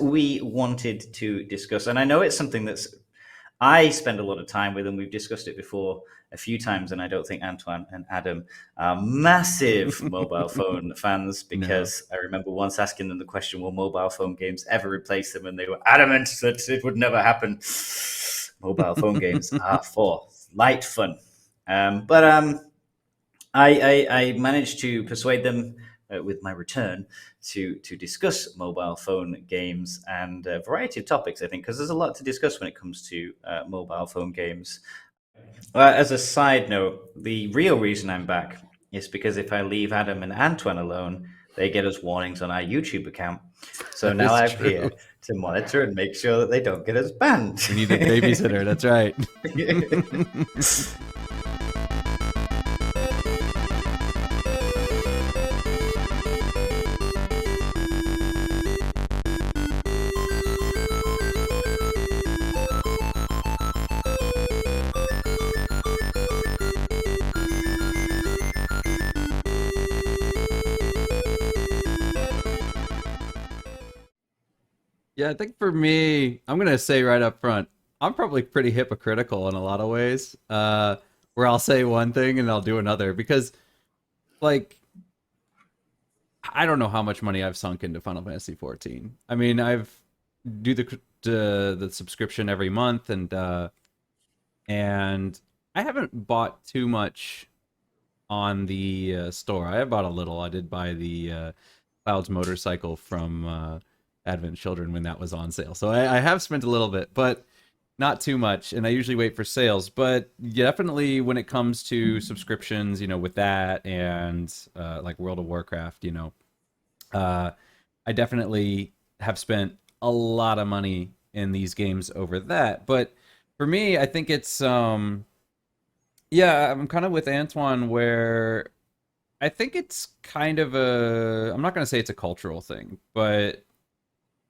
we wanted to discuss, and I know it's something that's I spend a lot of time with, and we've discussed it before a few times, and I don't think Antoine and Adam are massive mobile phone fans No. because I remember once asking them the question, will mobile phone games ever replace them? And they were adamant that it would never happen. Mobile phone games are for light fun. But I managed to persuade them with my return to discuss mobile phone games and a variety of topics. I think because there's a lot to discuss when it comes to mobile phone games. As a side note, the real reason I'm back is because if I leave Adam and Antoine alone, they get us warnings on our YouTube account. So That now is I'm true. here to monitor and make sure that they don't get us banned. We need a babysitter. That's right. Yeah, I think for me, I'm gonna say right up front, I'm probably pretty hypocritical in a lot of ways. Where I'll say one thing and I'll do another because, like, I don't know how much money I've sunk into Final Fantasy 14. I mean, I've do the subscription every month, and I haven't bought too much on the store. I bought a little. I did buy the Cloud's motorcycle from Advent Children when that was on sale. So I have spent a little bit, but not too much. And I usually wait for sales. But definitely when it comes to subscriptions, with that and like World of Warcraft, uh, I definitely have spent a lot of money in these games over that. But for me, I think it's yeah, I'm kind of with Antoine where I think it's kind of I'm not going to say it's a cultural thing, but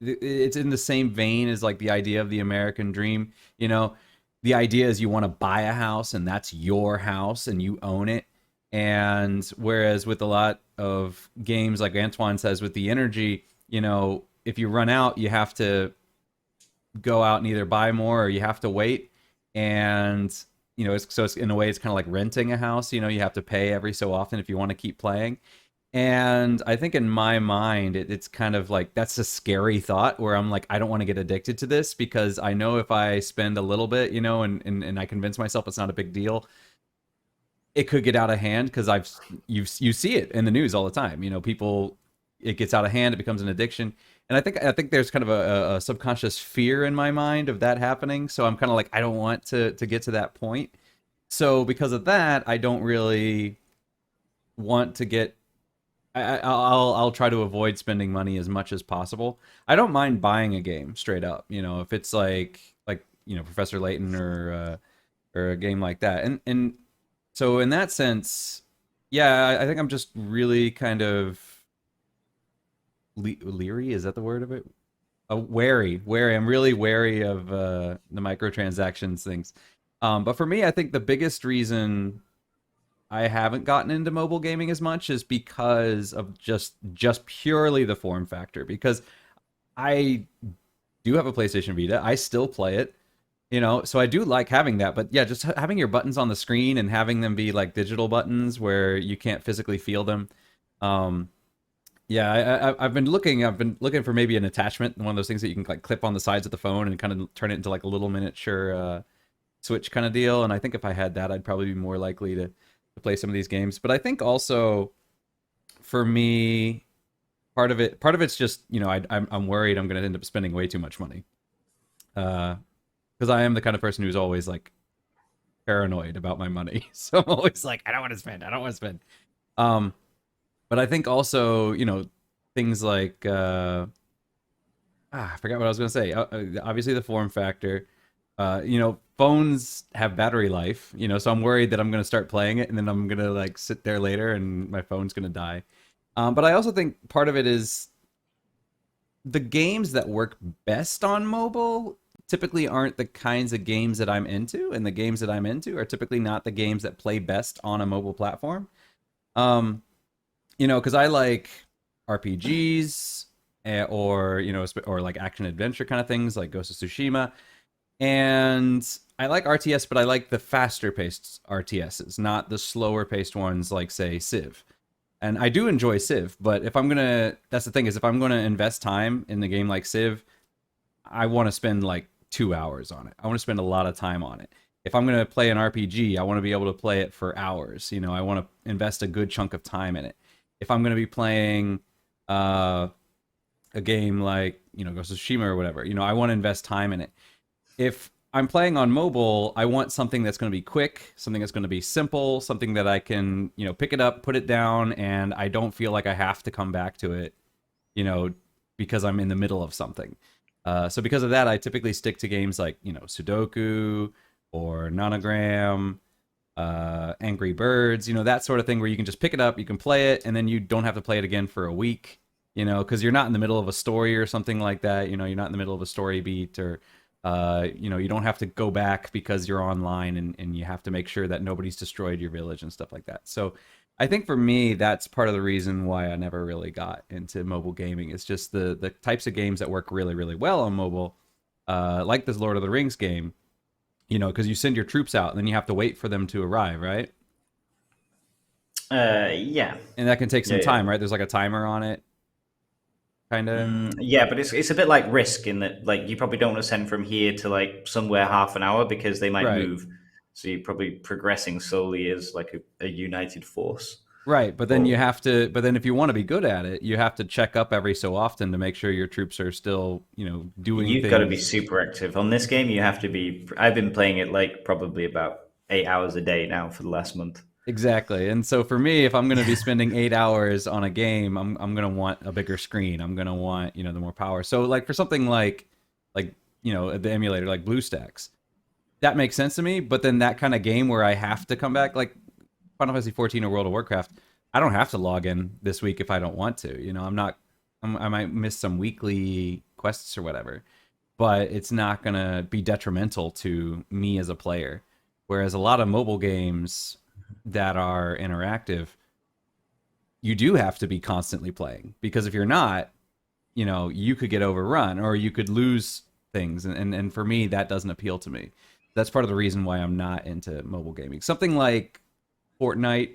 it's in the same vein as like the idea of the American dream. The idea is you want to buy a house and that's your house and you own it. And whereas with a lot of games, like Antoine says, with the energy, if you run out, you have to go out and either buy more or you have to wait. And it's in a way it's kind of like renting a house. You have to pay every so often if you want to keep playing. And I think in my mind, it's kind of like that's a scary thought where I'm like, I don't want to get addicted to this because I know if I spend a little bit, and I convince myself it's not a big deal, it could get out of hand because you see it in the news all the time. People, it gets out of hand, it becomes an addiction, and I think there's kind of a subconscious fear in my mind of that happening. So I'm kind of like, I don't want to get to that point. So because of that, I don't really want to get I'll try to avoid spending money as much as possible. I don't mind buying a game straight up, if it's like Professor Layton or a game like that. And so in that sense, yeah, I think I'm just really kind of leery. Is that the word of it? Wary. I'm really wary of the microtransactions things. But for me, I think the biggest reason I haven't gotten into mobile gaming as much is because of just purely the form factor. Because I do have a PlayStation Vita, I still play it, so I do like having that. But yeah, just having your buttons on the screen and having them be like digital buttons where you can't physically feel them. Um, yeah, I've been looking for maybe an attachment, one of those things that you can like clip on the sides of the phone and kind of turn it into like a little miniature Switch kind of deal. And I think if I had that, I'd probably be more likely to play some of these games. But I think also for me, part of it's just I'm worried I'm going to end up spending way too much money because I am the kind of person who's always like paranoid about my money. So I'm always like, I don't want to spend. I don't want to spend. Um, but I think also things like I forgot what I was going to say. Obviously the form factor. Phones have battery life, so I'm worried that I'm going to start playing it and then I'm going to like sit there later and my phone's going to die. But I also think part of it is the games that work best on mobile typically aren't the kinds of games that I'm into, and the games that I'm into are typically not the games that play best on a mobile platform. Um, because I like RPGs, or or like action adventure kind of things like Ghost of Tsushima. And I like RTS, but I like the faster paced RTSs, not the slower paced ones like say Civ. And I do enjoy Civ, but if I'm gonna, that's the thing is if I'm gonna invest time in the game like Civ, I want to spend like 2 hours on it. I want to spend a lot of time on it. If I'm gonna play an RPG, I want to be able to play it for hours. I want to invest a good chunk of time in it. If I'm gonna be playing a game like Ghost of Tsushima or whatever, I want to invest time in it. If I'm playing on mobile, I want something that's going to be quick, something that's going to be simple, something that I can, pick it up, put it down, and I don't feel like I have to come back to it, because I'm in the middle of something. So because of that, I typically stick to games like, Sudoku or Nonogram, Angry Birds, that sort of thing where you can just pick it up, you can play it, and then you don't have to play it again for a week, because you're not in the middle of a story or something like that. You're not in the middle of a story beat, or you don't have to go back because you're online and you have to make sure that nobody's destroyed your village and stuff like that. So I think for me, that's part of the reason why I never really got into mobile gaming. It's just the types of games that work really, really well on mobile, like this Lord of the Rings game, because you send your troops out and then you have to wait for them to arrive, right? Yeah. And that can take some Yeah, time, yeah. right? There's like a timer on it, kind of. Yeah, but it's a bit like Risk in that like you probably don't want to send from here to like somewhere half an hour because they might Right. move. So you're probably progressing slowly as like a united force. Right, but then Or you have to. But then, if you want to be good at it, you have to check up every so often to make sure your troops are still, doing you've got to be things. super active on this game. You have to be. I've been playing it like probably about 8 hours a day now for the last month. Exactly. And so for me, if I'm going to be spending 8 hours on a game, I'm going to want a bigger screen. I'm going to want, the more power. So like for something like, the emulator, like BlueStacks, that makes sense to me. But then that kind of game where I have to come back, like Final Fantasy 14 or World of Warcraft, I don't have to log in this week if I don't want to. I'm not, I might miss some weekly quests or whatever, but it's not going to be detrimental to me as a player. Whereas a lot of mobile games that are interactive, you do have to be constantly playing, because if you're not, you could get overrun or you could lose things. And for me, that doesn't appeal to me. That's part of the reason why I'm not into mobile gaming. Something like Fortnite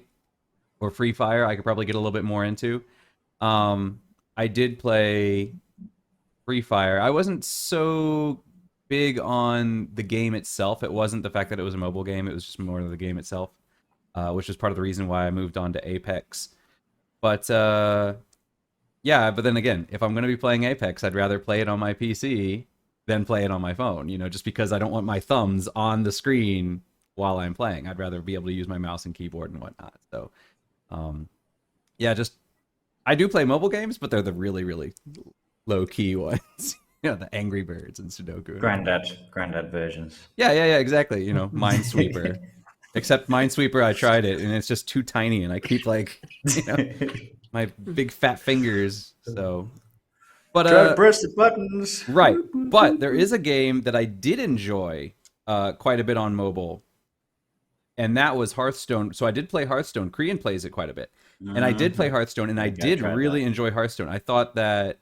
or Free Fire, I could probably get a little bit more into. I did play Free Fire. I wasn't so big on the game itself. It wasn't the fact that it was a mobile game. It was just more of the game itself, which was part of the reason why I moved on to Apex. But yeah, but then again, if I'm going to be playing Apex, I'd rather play it on my PC than play it on my phone, just because I don't want my thumbs on the screen while I'm playing. I'd rather be able to use my mouse and keyboard and whatnot. So, yeah, just I do play mobile games, but they're the really, really low key ones. The Angry Birds and Sudoku and whatnot. Granddad versions. Yeah, exactly. Minesweeper. Except Minesweeper, I tried it and it's just too tiny, and I keep like, my big fat fingers. So, but Try to press the buttons. right. But there is a game that I did enjoy quite a bit on mobile, and that was Hearthstone. So I did play Hearthstone. Korean plays it quite a bit, and I did play Hearthstone, and I Okay, I did tried really that. enjoy Hearthstone. I thought that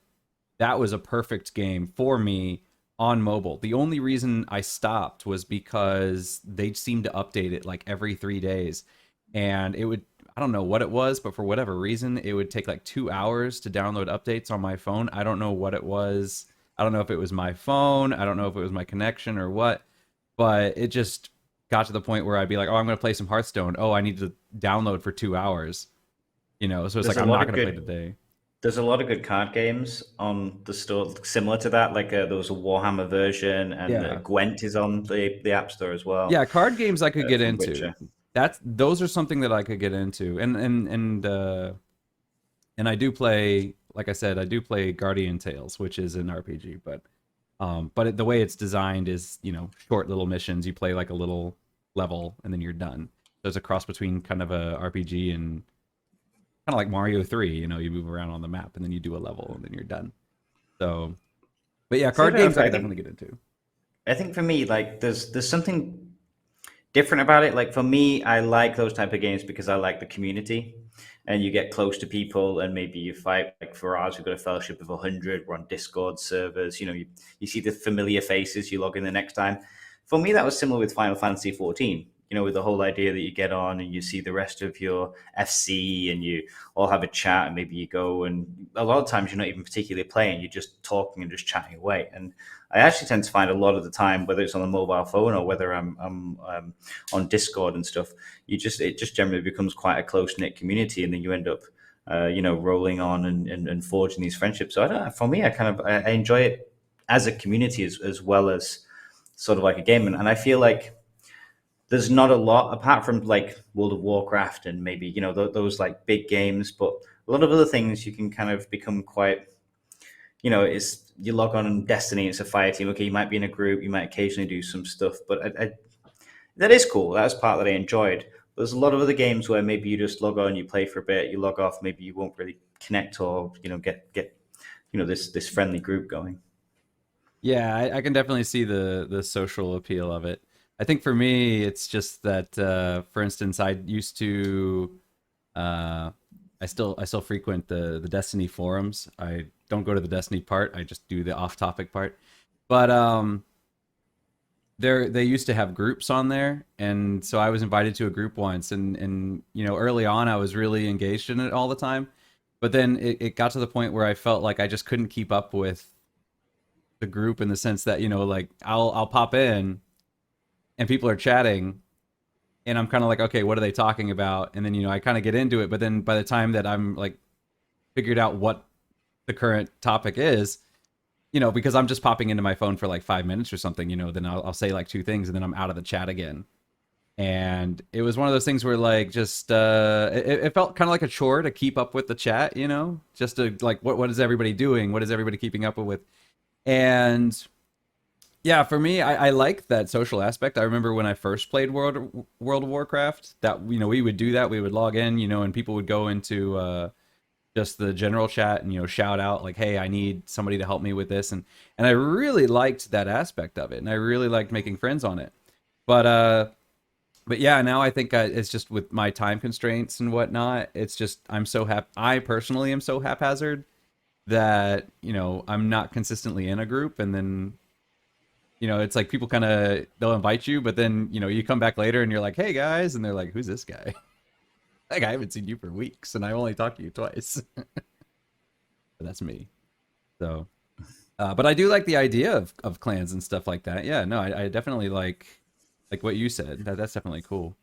was a perfect game for me on mobile. The only reason I stopped was because they seemed to update it like every 3 days, and it would, I don't know what it was, but for whatever reason, it would take like 2 hours to download updates on my phone. I don't know what it was. I don't know if it was my phone. I don't know if it was my connection or what, but it just got to the point where I'd be like, oh, I'm going to play some Hearthstone. Oh, I need to download for 2 hours. So it's There's like, a I'm lot not of going to play good. today. There's a lot of good card games on the store similar to that. Like there was a Warhammer version, and Yeah. Gwent is on the App Store as well. Yeah, card games I could get From into. Witcher. Those are something that I could get into. And I do play, like I said, I do play Guardian Tales, which is an RPG, but the way it's designed is, short little missions. You play like a little level and then you're done. So it's a cross between kind of a RPG and kind of like Mario 3, you move around on the map and then you do a level and then you're done. So, but yeah, See, I card don't know games if I could definitely get into. I think for me, like there's something different about it. Like for me, I like those type of games because I like the community, and you get close to people, and maybe you fight. Like for ours, we've got a fellowship of 100. We're on Discord servers. You know, you see the familiar faces. You log in the next time. For me, that was similar with Final Fantasy 14. You know, with the whole idea that you get on and you see the rest of your FC and you all have a chat, and maybe you go, and a lot of times you're not even particularly playing, you're just talking and just chatting away. And I actually tend to find a lot of the time, whether it's on a mobile phone or whether I'm on Discord and stuff, it just generally becomes quite a close knit community, and then you end up, rolling on and forging these friendships. So I don't know, for me, I enjoy it as a community as well as sort of like a game, and I feel like there's not a lot apart from like World of Warcraft and maybe those like big games, but a lot of other things you can kind of become quite, it's you log on in Destiny, it's a fire team. Okay, you might be in a group, you might occasionally do some stuff, but that is cool. That was part that I enjoyed. But there's a lot of other games where maybe you just log on, you play for a bit, you log off, maybe you won't really connect or get this friendly group going. Yeah, I can definitely see the social appeal of it. I think for me, it's just that, for instance, I used to, uh, I still frequent the Destiny forums. I don't go to the Destiny part. I just do the off-topic part. But they used to have groups on there, and so I was invited to a group once, and early on I was really engaged in it all the time. But then it got to the point where I felt like I just couldn't keep up with the group in the sense that like I'll pop in and people are chatting and I'm kind of like, okay, what are they talking about? And then I kind of get into it, but then by the time that I'm like figured out what the current topic is, because I'm just popping into my phone for like 5 minutes or something, then I'll say like two things and then I'm out of the chat again. And it was one of those things where like just it felt kind of like a chore to keep up with the chat, just to like what is everybody doing, what is everybody keeping up with. And yeah, for me, I like that social aspect. I remember when I first played World of Warcraft, that we would do that. We would log in, and people would go into just the general chat and shout out like, "Hey, I need somebody to help me with this," and I really liked that aspect of it, and I really liked making friends on it. But yeah, now I think it's just with my time constraints and whatnot. It's just I'm so I personally am so haphazard that I'm not consistently in a group, and then it's like people kind of they'll invite you, but then you come back later and you're like, "Hey guys," and they're like, "Who's this guy?" Like I haven't seen you for weeks, and I only talked to you twice. But that's me. So, but I do like the idea of clans and stuff like that. Yeah, no, I definitely like what you said. That's definitely cool.